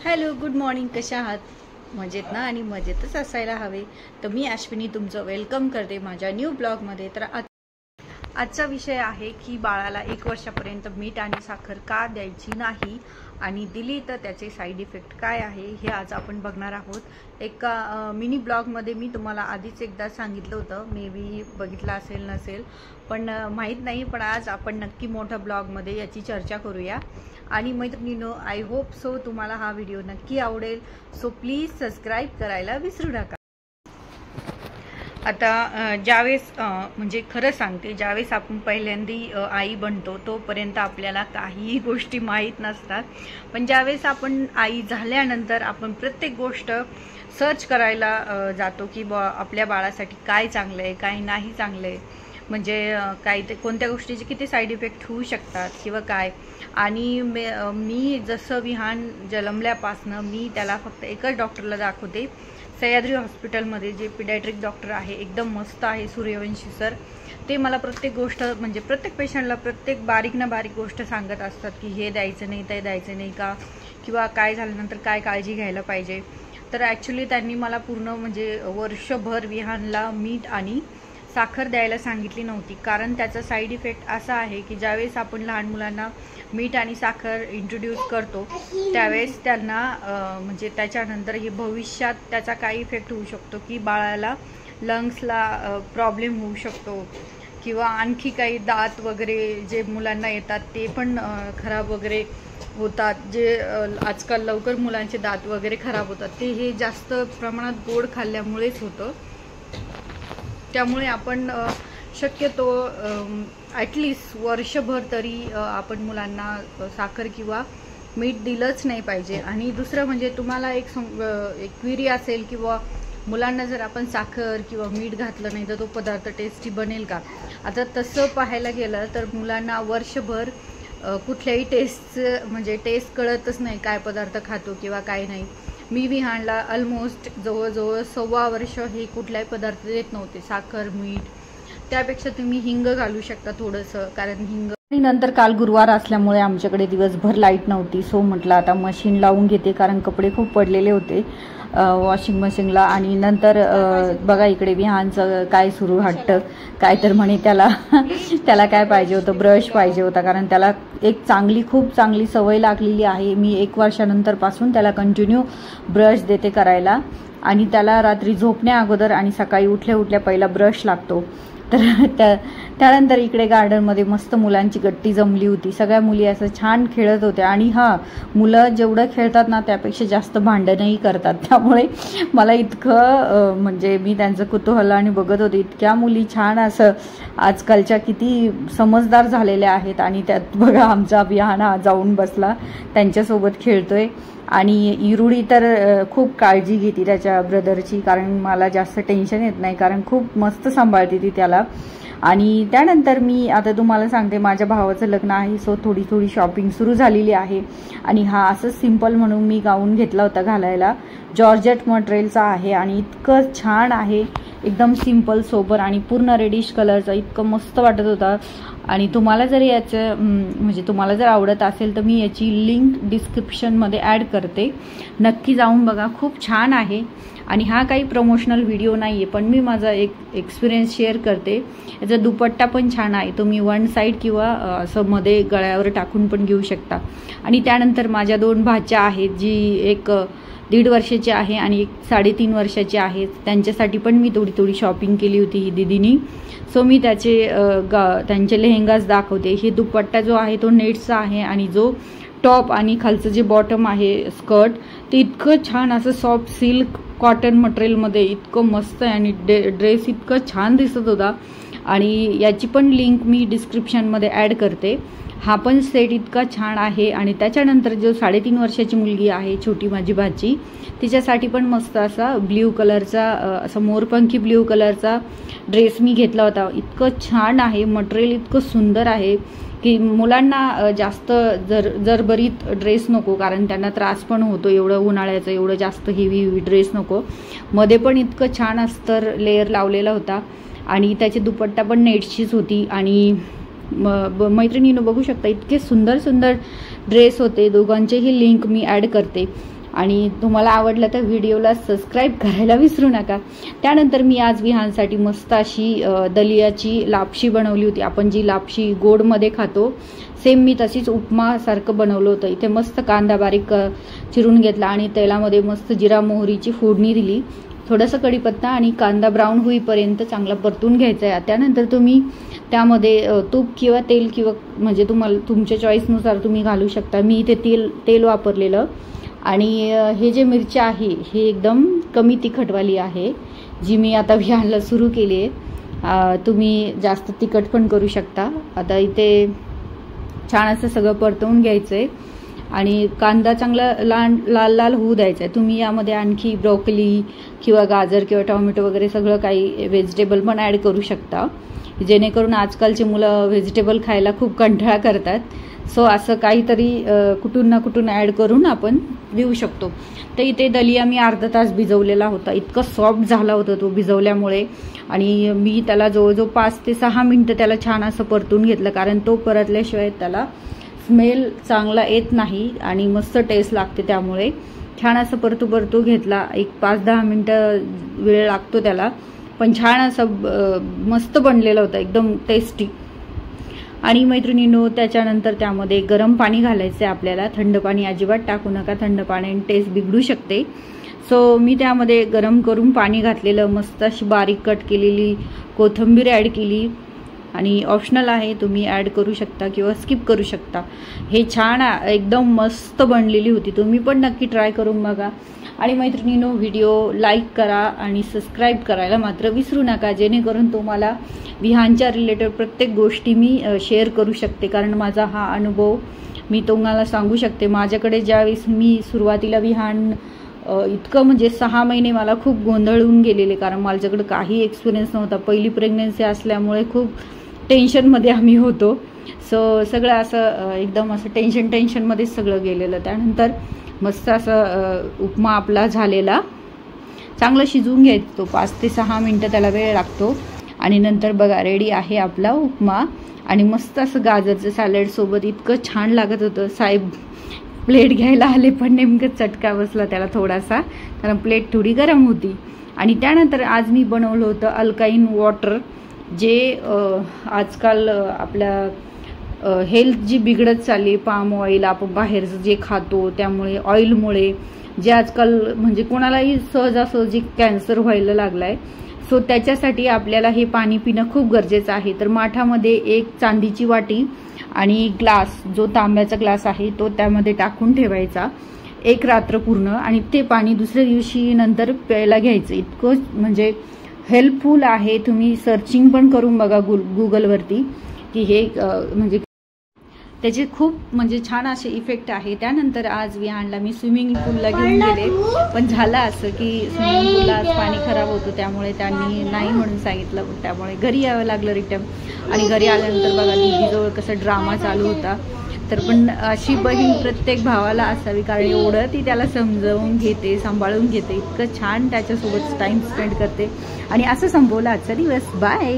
Hello, good morning. कशा आहात? मजेत ना? आणि मजेतच असायला हवे. तर मी अश्विनी तुमचं वेलकम करते माझ्या न्यू ब्लॉगमध्ये. तर आजचा विषय आहे की बाळाला 1 वर्षापर्यंत मीठ आणि साखर का द्यायची नाही आणि दिली तर त्याचे साईड इफेक्ट काय आहे हे आज आपण बघणार आहोत. एका मिनी ब्लॉगमध्ये मी तुम्हाला आधीच एकदा सांगितलं होतं, मे बी बघितलं असेल नसेल पण माहीत नाही. पण आज आपण नक्की मोठ्या ब्लॉगमध्ये याची चर्चा करूया. आणि मैत्रिणींनो, आय होप सो तुम्हाला हा व्हिडिओ नक्की आवडेल. सो प्लीज सबस्क्राईब करायला विसरू नका. आता ज्यावेळेस म्हणजे खरं सांगते, ज्यावेळेस आपण पहिल्यांदा आई बनतो तोपर्यंत आपल्याला काहीही गोष्टी माहीत नसतात. पण ज्यावेळेस आपण आई झाल्यानंतर आपण प्रत्येक गोष्ट सर्च करायला जातो की आपल्या बाळासाठी काय चांगलं आहे, काय नाही चांगलं आहे, म्हणजे काय ते कोणत्या गोष्टीचे किती साईड इफेक्ट होऊ शकतात किंवा काय. आणि मी जसं विहान जन्मल्यापासनं मी त्याला फक्त एकच डॉक्टरला दाखवते, सह्याद्री हॉस्पिटलमध्ये जे पिडॅट्रिक डॉक्टर आहे, एकदम मस्त आहे, सूर्यवंशी सर. ते मला प्रत्येक गोष्ट म्हणजे प्रत्येक पेशंटला प्रत्येक बारीक ना बारीक गोष्ट सांगत असतात की हे द्यायचं नाही, ते द्यायचं नाही का, किंवा काय झाल्यानंतर काय काळजी घ्यायला पाहिजे. तर ॲक्च्युली त्यांनी मला पूर्ण म्हणजे वर्षभर विहानला मीठ आणि साखर द्यायला सांगितली नव्हती, कारण त्याचा साईड इफेक्ट असा आहे की ज्यावेळेस आपण लहान मुलांना मीठ आणि साखर इंट्रोड्यूस करतो त्यावेळेस त्यांना म्हणजे त्याच्यानंतर हे भविष्यात त्याचा काय इफेक्ट होऊ शकतो की बाळाला लंग्सला प्रॉब्लेम होऊ शकतो, किंवा आणखी काही दात वगैरे जे मुलांना येतात ते पण खराब वगैरे होतात. जे आजकाल लवकर मुलांचे दात वगैरे खराब होतात ते हे जास्त प्रमाणात गोड खाल्ल्यामुळेच होतं. त्यामुळे आपण शक्यतो ॲटलिस्ट वर्षभर तरी आपण मुलांना साखर किंवा मीठ दिलंच नाही पाहिजे. आणि दुसरं म्हणजे तुम्हाला एक क्वेरी असेल किंवा मुलांना जर आपण साखर किंवा मीठ घातलं नाही तर तो पदार्थ टेस्टी बनेल का. आता तसं पाहायला गेलं तर मुलांना वर्षभर कुठल्याही म्हणजे टेस्ट कळतच नाही, काय पदार्थ खातो किंवा काय नाही. मी विहानला ऑलमोस्ट जवळजवळ 1.25 वर्ष हे कुठलाही पदार्थ देत नव्हते, साखर मीठ. त्यापेक्षा तुम्ही हिंग घालू शकता थोडंसं, कारण हिंग. आणि नंतर काल गुरुवार असल्यामुळे आमच्याकडे दिवसभर लाईट नव्हती, सो म्हटलं आता मशीन लावून घेते, कारण कपडे खूप पडलेले होते वॉशिंग मशीनला. आणि नंतर बघा इकडे विहानचं काय सुरू हट्ट, काय तर म्हणे त्याला काय पाहिजे होतं, ब्रश पाहिजे होता, कारण त्याला एक खूप चांगली सवय लागलेली आहे. मी 1 वर्षानंतरपासून त्याला कंटिन्यू ब्रश देते करायला, आणि त्याला रात्री झोपण्या अगोदर आणि सकाळी उठल्या पहिला ब्रश लागतो. तर त्यानंतर इकडे गार्डनमध्ये मस्त मुलांची गट्टी जमली होती, सगळ्या मुली असं छान खेळत होत्या. आणि मुलं जेवढं खेळतात ना त्यापेक्षा जास्त भांडणही करतात. त्यामुळे मला इतकं म्हणजे मी त्यांचं कुतूहल आणि बघत होते, इतक्या मुली छान असं आजकालच्या किती समजदार झालेल्या आहेत. आणि त्यात बघा आमचा विहाना जाऊन बसला, त्यांच्यासोबत खेळतोय. आणि इरुडी तर खूप काळजी घेते त्याच्या ब्रदरची, कारण मला जास्त टेन्शन येत नाही, कारण खूप मस्त सांभाळते ती त्याला. आणि त्यानंतर मी आता तुम्हाला सांगते, माझ्या भावाचं लग्न आहे, सो थोडी शॉपिंग सुरू झालेली आहे. आणि असंच सिम्पल म्हणून मी गाऊन घेतला होता घालायला, जॉर्जेट मटेरियलचा आहे आणि इतकं छान आहे, एकदम सिम्पल सोबर आणि पूर्ण रेडिश कलरचा, इतकं मस्त वाटत होता. आणि तुम्हाला जर याचं म्हणजे तुम्हाला जर आवडत असेल तर मी याची लिंक डिस्क्रिप्शनमध्ये ॲड करते, नक्की जाऊन बघा, खूप छान आहे. आणि काही प्रमोशनल व्हिडिओ नाही आहे, पण मी माझा एक एक्सपिरियन्स शेअर करते. याचा दुपट्टा पण छान आहे, तुम्ही वन साईड किंवा असं मध्ये गळ्यावर टाकून पण घेऊ शकता. आणि त्यानंतर माझ्या 2 भाच्या आहेत, जी एक 1.5 वर्षाची आहे आणि एक 3.5 वर्षाची आहे. त्यांच्यासाठी पण मी थोडी शॉपिंग केली होती ही दीदीनी. सो मी त्यांचे लेहेंगाज दाखवते. हे दुपट्टा जो आहे तो नेटचा आहे, आणि जो टॉप आणि खालचं जे बॉटम आहे स्कर्ट ते इतकं छान असं सॉफ्ट सिल्क कॉटन मटेरियलमध्ये इतकं मस्त आहे, आणि ड्रेस इतकं छान दिसत होता. आणि याची पण लिंक मी डिस्क्रिप्शनमध्ये ॲड करते. पण सेट इतका छान आहे. आणि त्याच्यानंतर जो 3.5 वर्षाची मुलगी आहे, छोटी माझी भाची, तिच्यासाठी पण मस्त असा ब्ल्यू कलरचा, असा मोरपंखी ब्ल्यू कलरचा ड्रेस मी घेतला होता. इतकं छान आहे, मटेरियल इतकं सुंदर आहे की मुलांना जास्त जरबरीत ड्रेस नको, कारण त्यांना त्रास पण होतो एवढं उन्हाळ्याचं, एवढं जास्त हेवी ड्रेस नको. मध्ये पण इतकं छान अस्तर लेअर लावलेला होता, आणि त्याची दुपट्टा पण नेटचीच होती. आणि मैत्रिणीनं बघू शकता इतके सुंदर ड्रेस होते. दोघांचेही लिंक मी ॲड करते. आणि तुम्हाला आवडलं तर व्हिडिओला सबस्क्राईब करायला विसरू नका। त्यानंतर मी आज विहानसाठी मस्त अशी दलियाची लापशी बनवली होती। आपण जी लापशी गोडमध्ये खातो सेम मी तशीच उपमा सारखं बनवलं होतं। इथे मस्त कांदा बारीक चिरून घेतला आणि तेलामध्ये मस्त जिरा मोहरीची फोडणी दिली, थोडंसं कढीपत्ता आणि कांदा ब्राऊन होईपर्यंत चांगला परतून घ्यायचा आहे। त्यानंतर तुम्ही त्यामध्ये तूप किंवा तेल किंवा म्हणजे तुम्हाला तुमच्या चॉईसनुसार तुम्ही घालू शकता। मी इथे तेल वापरलेलं आणि हे जे मिरची आहे हे एकदम कमी तिखटवाली आहे जी मी आता विहानला सुरू केली आहे। तुम्ही जास्त तिखट पण करू शकता। आता इथे छान असं सगळं परतवून घ्यायचं आहे आणि कांदा चांगला लाल लाल होऊ द्यायचा आहे। तुम्ही यामध्ये आणखी ब्रोकली किंवा गाजर किंवा टोमॅटो वगैरे सगळं काही व्हेजिटेबल पण ॲड करू शकता, जेणेकरून आजकालची मुलं व्हेजिटेबल खायला खूप कंटाळा करतात। सो असं काहीतरी कुठून ना कुठून ॲड करून आपण देऊ शकतो। तर इथे दलिया मी अर्धा तास भिजवलेला होता, इतकं सॉफ्ट झाला होता तो भिजवल्यामुळे। आणि मी त्याला जवळजवळ 5 ते 6 मिनिटं त्याला छान असं परतून घेतलं, कारण तो परतल्याशिवाय त्याला स्मेल चांगला येत नाही आणि मस्त टेस्ट लागते। त्यामुळे छान असं परतू घेतला, एक 5-10 मिनिटं वेळ लागतो त्याला, पण छान असं मस्त बनलेलं होतं, एकदम टेस्टी। आणि मैत्रिणींनो त्याच्यानंतर त्यामध्ये गरम पाणी घालायचं आहे आपल्याला, थंड पाणी अजिबात टाकू नका, थंड पाण्याने टेस्ट बिघडू शकते। सो मी त्यामध्ये गरम करून पाणी घातलेलं, मस्त अशी बारीक कट केलेली कोथिंबीर ॲड केली आणि ऑप्शनल आहे, तुम्ही ॲड करू शकता किंवा स्किप करू शकता। हे छान एकदम मस्त बनलेली होती, तुम्ही पण नक्की ट्राय करून बघा। आणि मैत्रिणींनो व्हिडिओ लाईक करा आणि सबस्क्राईब करायला मात्र विसरू नका, जेणेकरून तुम्हाला विहानच्या रिलेटेड प्रत्येक गोष्टी मी शेअर करू शकते, कारण माझा हा अनुभव मी तुम्हाला सांगू शकते। माझ्याकडे ज्यावेळेस मी सुरुवातीला विहान इतकं म्हणजे 6 महिने मला खूप गोंधळून गेलेले, कारण माझ्याकडे काही एक्सपिरियन्स नव्हता। पहिली प्रेग्नन्सी असल्यामुळे खूप टेन्शनमध्ये आम्ही होतो। सो सगळं असं एकदम असं टेन्शनमध्येच सगळं गेलेलं। त्यानंतर मस्त असं उपमा आपला झालेला, चांगलं शिजवून घ्यायचं तो, 5 ते 6 मिनिटं त्याला वेळ लागतो। आणि नंतर बघा रेडी आहे आपला उपमा आणि मस्त असं गाजरचं सॅलड सोबत इतकं छान लागत होतं। साहेब प्लेट घ्यायला आले पण नेमकं चटका बसला त्याला थोडासा, कारण प्लेट थोडी गरम होती। आणि त्यानंतर आज मी बनवलं होतं अल्काइन वॉटर, जे आजकाल आपल्या हेल्थ जी बिघडत चालली, पाम ऑइल आपण बाहेरचं जे खातो त्यामुळे ऑइलमुळे जे आजकाल म्हणजे कोणालाही सहजासहजी कॅन्सर व्हायला लागलाय। सो त्याच्यासाठी आपल्याला हे पाणी पिणं खूप गरजेचं आहे। तर माठामध्ये एक चांदीची वाटी आणि ग्लास, जो तांब्याचा ग्लास आहे तो त्यामध्ये टाकून ठेवायचा एक रात्र पूर्ण, आणि ते पाणी दुसऱ्या दिवशी नंतर प्यायला घ्यायचं। इतकं म्हणजे हेल्पफुल आहे, तुम्ही सर्चिंग पण करून बघा गुगलवरती की हे म्हणजे त्याचे खूप म्हणजे छान असे इफेक्ट आहे। त्यानंतर आज विहानला मी स्विमिंग पूलला घेऊन गेले, पण झालं असं की स्विमिंग पूलला आज पाणी खराब होतं, त्यामुळे त्यांनी नाही म्हणून सांगितलं, त्यामुळे घरी यावं लागलं रिटर्न। आणि घरी आल्यानंतर बघा दीदीजवळ कसा ड्रामा चालू होता। तर पण अशी बहीण प्रत्येक भावाला असावी, कारण एवढं ती त्याला समजावून घेते, सांभाळून घेते, इतकं छान त्याच्यासोबत टाइम स्पेंड करते। आणि असं संपवलं आजचा दिवस, बाय।